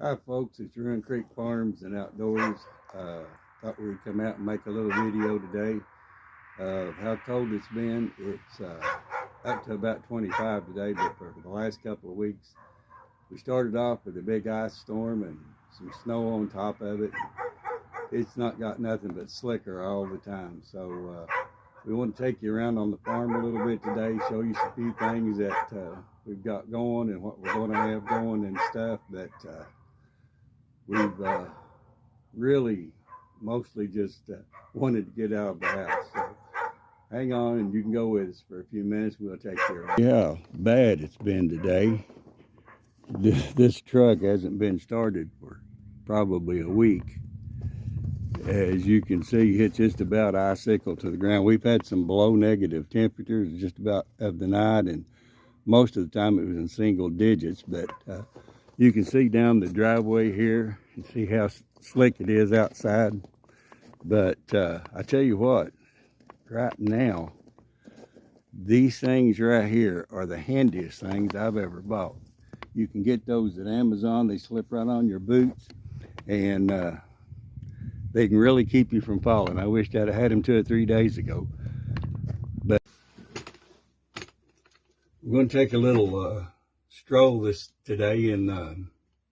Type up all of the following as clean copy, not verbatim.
Hi folks, it's Run Creek Farms and Outdoors. Thought we'd come out and make a little video today of how cold it's been. It's up to about 25 today, but for the last couple of weeks we started off with a big ice storm and some snow on top of it. It's not got nothing but slicker all the time. So we want to take you around on the farm a little bit today, show you some few things that we've got going and what we're going to have going and stuff that we've really mostly just wanted to get out of the house. So hang on and you can go with us for a few minutes. We'll take care of it. Yeah, bad it's been today. This truck hasn't been started for probably a week. As you can see, it's just about icicle to the ground. We've had some below negative temperatures just about of the night, and most of the time it was in single digits, but you can see down the driveway here and see how slick it is outside. But I tell you what, right now, these things right here are the handiest things I've ever bought. You can get those at Amazon. They slip right on your boots, and they can really keep you from falling. I wished I'd have had them 2 or 3 days ago. But we're going to take a little stroll today in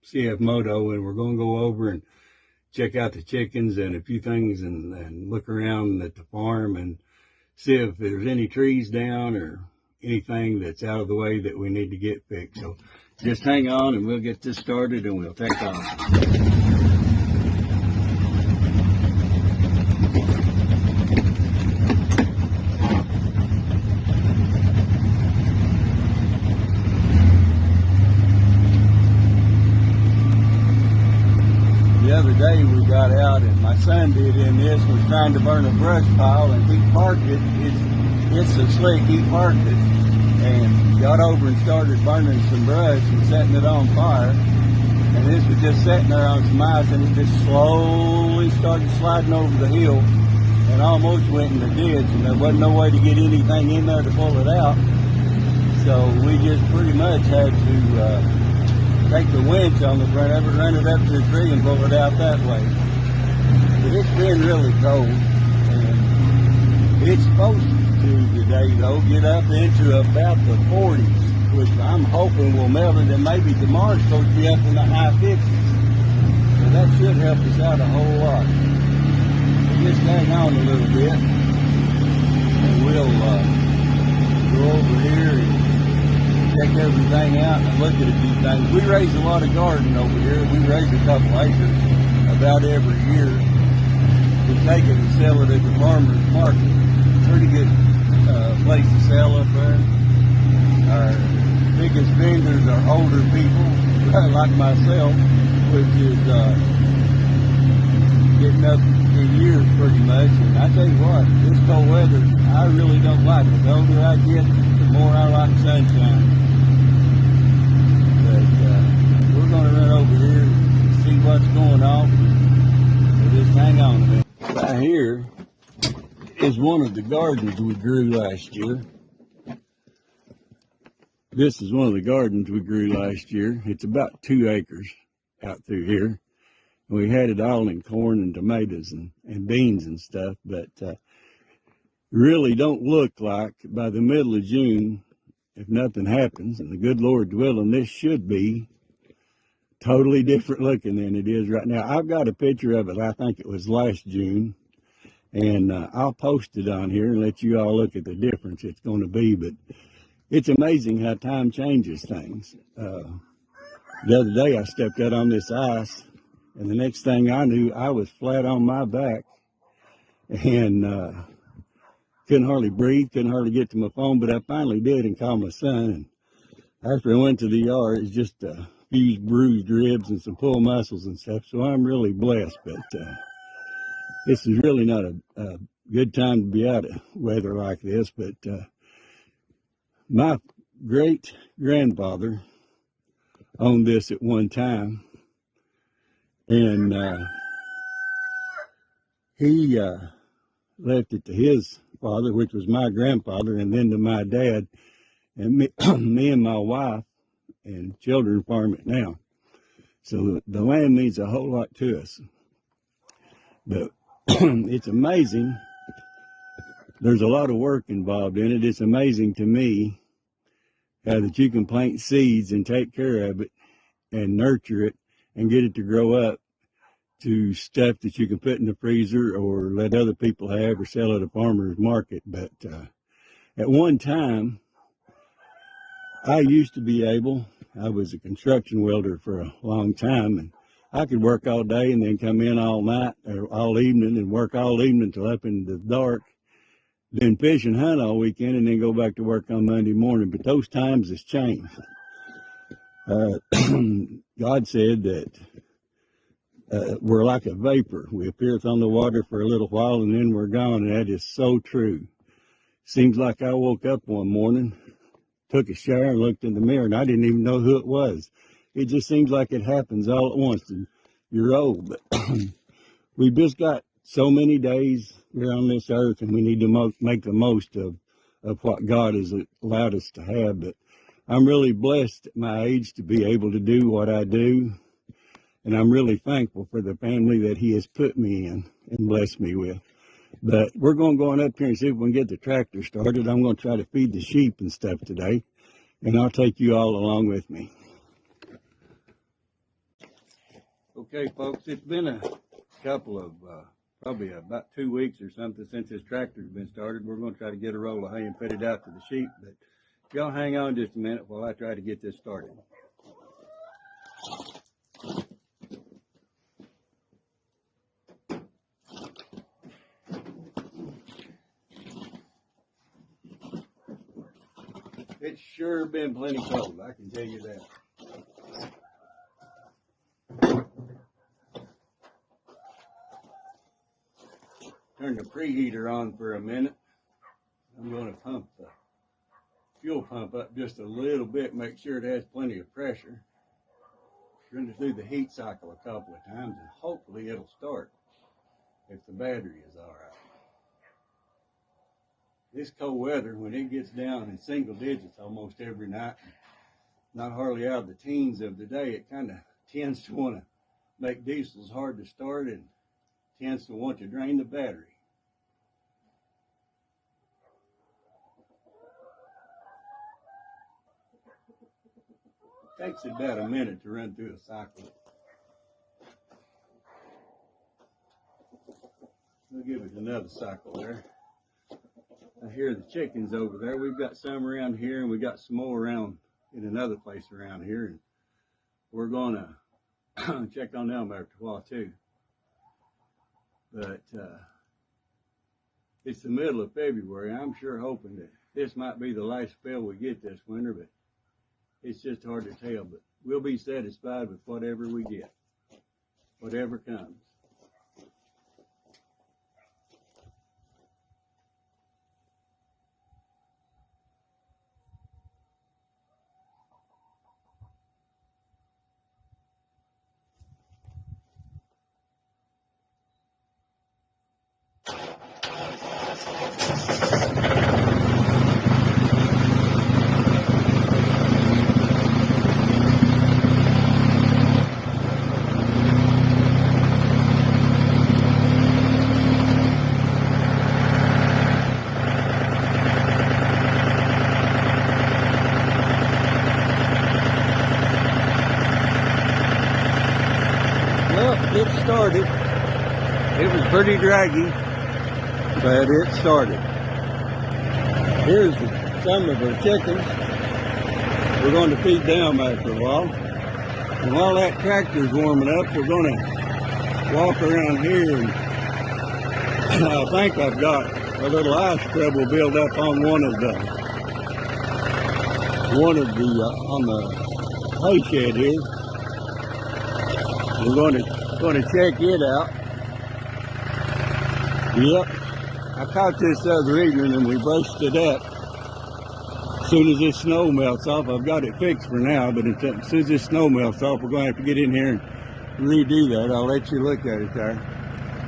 CF Moto, and we're going to go over and check out the chickens and a few things and look around at the farm and see if there's any trees down or anything that's out of the way that we need to get fixed. So just hang on and we'll get this started and we'll take off. The other day we got out and my son did in this, was trying to burn a brush pile, and he parked it. It's so slick, he parked it and got over and started burning some brush and setting it on fire. And this was just sitting there on some ice, and it just slowly started sliding over the hill and almost went in the ditch, and there wasn't no way to get anything in there to pull it out. So we just pretty much had to take the winch on the front of it, run it up to the tree and pull it out that way. But it's been really cold, and it's supposed to today though get up into about the 40s, which I'm hoping will melt it, and maybe tomorrow's supposed to be up in the high 50s. So that should help us out a whole lot. So just hang on a little bit and we'll go over here and check everything out and look at a few things. We raise a lot of garden over here. We raise a couple acres about every year. We take it and sell it at the farmer's market. Pretty good place to sell up there. Our biggest vendors are older people, like myself, which is getting up in years pretty much. And I tell you what, this cold weather, I really don't like it. The older I get, the more I like sunshine. We're going to run over here and see what's going on. So just hang on a minute. Right here is one of the gardens we grew last year. This is one of the gardens we grew last year. It's about 2 acres out through here. We had it all in corn and tomatoes and beans and stuff, but really don't look like by the middle of June, if nothing happens, and the good Lord's willing, this should be totally different looking than it is right now. I've got a picture of it, I think it was last June, and I'll post it on here and let you all look at the difference it's going to be. But it's amazing how time changes things. The other day I stepped out on this ice, and the next thing I knew, I was flat on my back and couldn't hardly breathe, couldn't hardly get to my phone, but I finally did and called my son. And after I went to the yard, it's just a few bruised ribs and some pulled muscles and stuff, so I'm really blessed. But this is really not a good time to be out of weather like this. But my great-grandfather owned this at one time, and he left it to his father, which was my grandfather, and then to my dad, and me, me and my wife and children farm it now. So the land means a whole lot to us. But it's amazing. There's a lot of work involved in it. It's amazing to me how that you can plant seeds and take care of it and nurture it and get it to grow up to stuff that you can put in the freezer or let other people have or sell at a farmer's market. But at one time, I used to be able, I was a construction welder for a long time, and I could work all day and then come in all night or all evening and work all evening till up in the dark, then fish and hunt all weekend and then go back to work on Monday morning. But those times has changed. God said that we're like a vapor. We appeareth on the water for a little while and then we're gone, and that is so true. Seems like I woke up one morning, took a shower and looked in the mirror, and I didn't even know who it was. It just seems like it happens all at once, and you're old. But we've just got so many days here on this earth, and we need to make the most of what God has allowed us to have. But I'm really blessed at my age to be able to do what I do, and I'm really thankful for the family that He has put me in and blessed me with. But we're going to go on up here and see if we can get the tractor started. I'm going to try to feed the sheep and stuff today, and I'll take you all along with me. Okay, folks, it's been a couple of, probably about 2 weeks or something since this tractor's been started. We're going to try to get a roll of hay and put it out to the sheep. But y'all hang on just a minute while I try to get this started. It's sure been plenty cold, I can tell you that. Turn the preheater on for a minute. I'm going to pump the fuel pump up just a little bit, make sure it has plenty of pressure. Run it through the heat cycle a couple of times, and hopefully it'll start if the battery is all right. This cold weather, when it gets down in single digits almost every night, not hardly out of the teens of the day, it kind of tends to want to make diesels hard to start and tends to want to drain the battery. It takes about a minute to run through a cycle. We'll give it another cycle there. I hear the chickens over there. We've got some around here, and we got some more around in another place around here. And we're going to check on them after a while too. But it's the middle of February. I'm sure hoping that this might be the last spell we get this winter, but it's just hard to tell. But we'll be satisfied with whatever we get, whatever comes. It started. It was pretty draggy, but it started. Here's some of our chickens. We're going to feed them after a while. And while that tractor's warming up, we're going to walk around here, and I think I've got a little ice trouble built up on one of the on the hay shed here. We're going to check it out. Yep, I caught this the other evening and we brushed it up. As soon as this snow melts off, I've got it fixed for now, but as soon as this snow melts off, we're going to have to get in here and redo that. I'll let you look at it there.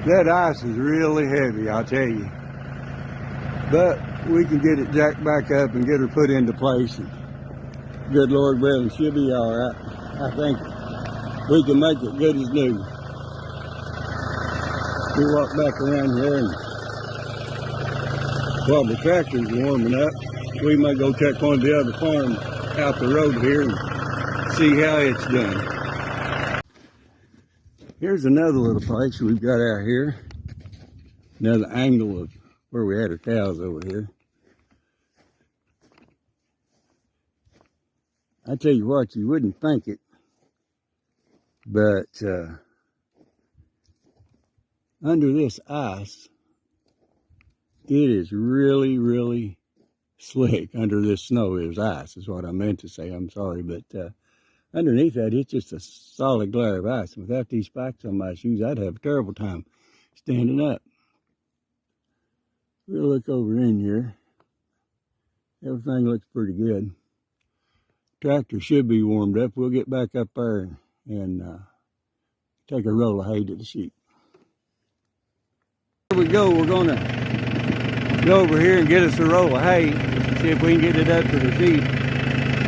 That ice is really heavy, I'll tell you. But we can get it jacked back up and get her put into place. And good Lord willing, she'll be all right, I think. we can make it good as new. We walk back around here, and while the tractor's warming up, we may go check one of the other farms out the road here and see how it's done. Here's another little place we've got out here. Another angle of where we had our cows over here. I tell you what, you wouldn't think it, but under this ice, it is really, really slick. Under this snow is ice, is what I meant to say. I'm sorry, but underneath that, it's just a solid layer of ice. Without these spikes on my shoes, I'd have a terrible time standing up. We'll look over in here. Everything looks pretty good. Tractor should be warmed up. We'll get back up there and take a roll of hay to the sheep. Here we go. We're going to go over here and get us a roll of hay. See if we can get it up to the sheep.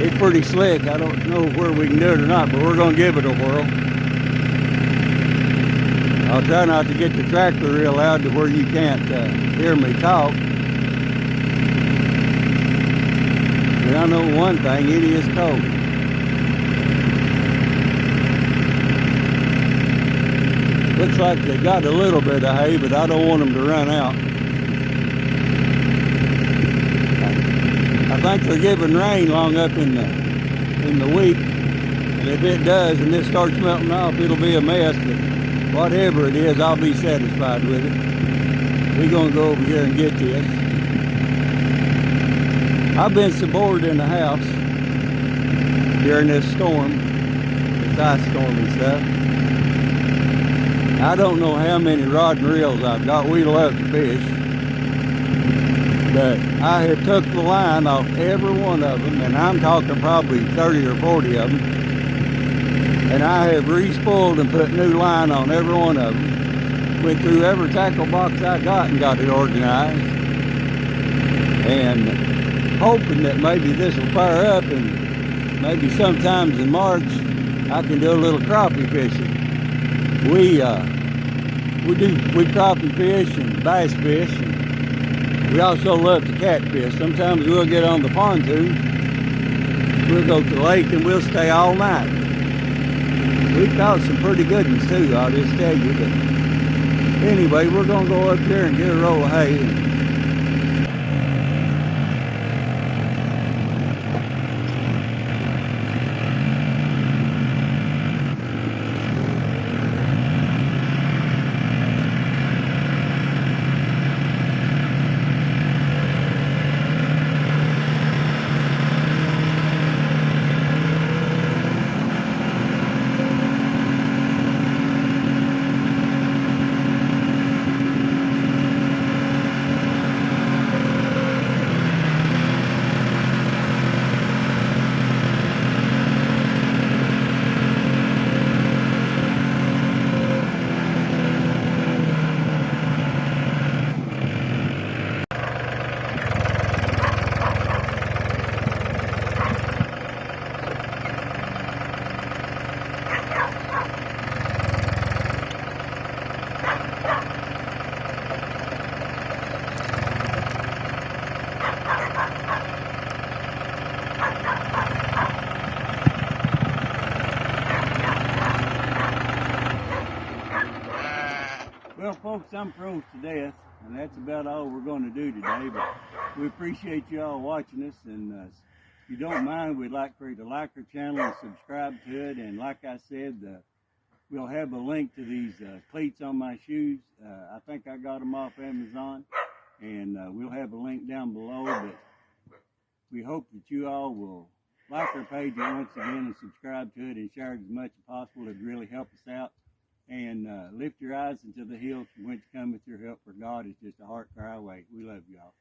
It's pretty slick. I don't know where we can do it or not, but we're going to give it a whirl. I'll try not to get the tractor real loud to where you can't hear me talk. But I know one thing, it is cold. Looks like they got a little bit of hay, but I don't want them to run out. I think they're giving rain long up in the week, and if it does and this starts melting off, it'll be a mess. But whatever it is, I'll be satisfied with it. We're gonna go over here and get this. I've been so bored in the house during this storm, this ice storm and stuff. I don't know how many rod and reels I've got. We love to fish. But I have took the line off every one of them, and I'm talking probably 30 or 40 of them. And I have re-spooled and put new line on every one of them. Went through every tackle box I got and got it organized. And hoping that maybe this will fire up, and maybe sometimes in March I can do a little crappie fishing. We crappie fish and bass fish, and we also love to catfish. Sometimes we'll get on the pontoon, we'll go to the lake, and we'll stay all night. We've caught some pretty good ones too, I'll just tell you. But anyway, we're gonna go up here and get a roll of hay. Well, folks, I'm froze to death, and that's about all we're going to do today. But we appreciate you all watching us, and if you don't mind, we'd like for you to like our channel and subscribe to it. And like I said, we'll have a link to these cleats on my shoes. I think I got them off Amazon, and we'll have a link down below. But we hope that you all will like our page once again and subscribe to it and share it as much as possible. It'd really help us out. And lift your eyes into the hills from whence cometh your help, for God is just a heart cry away. We love you all.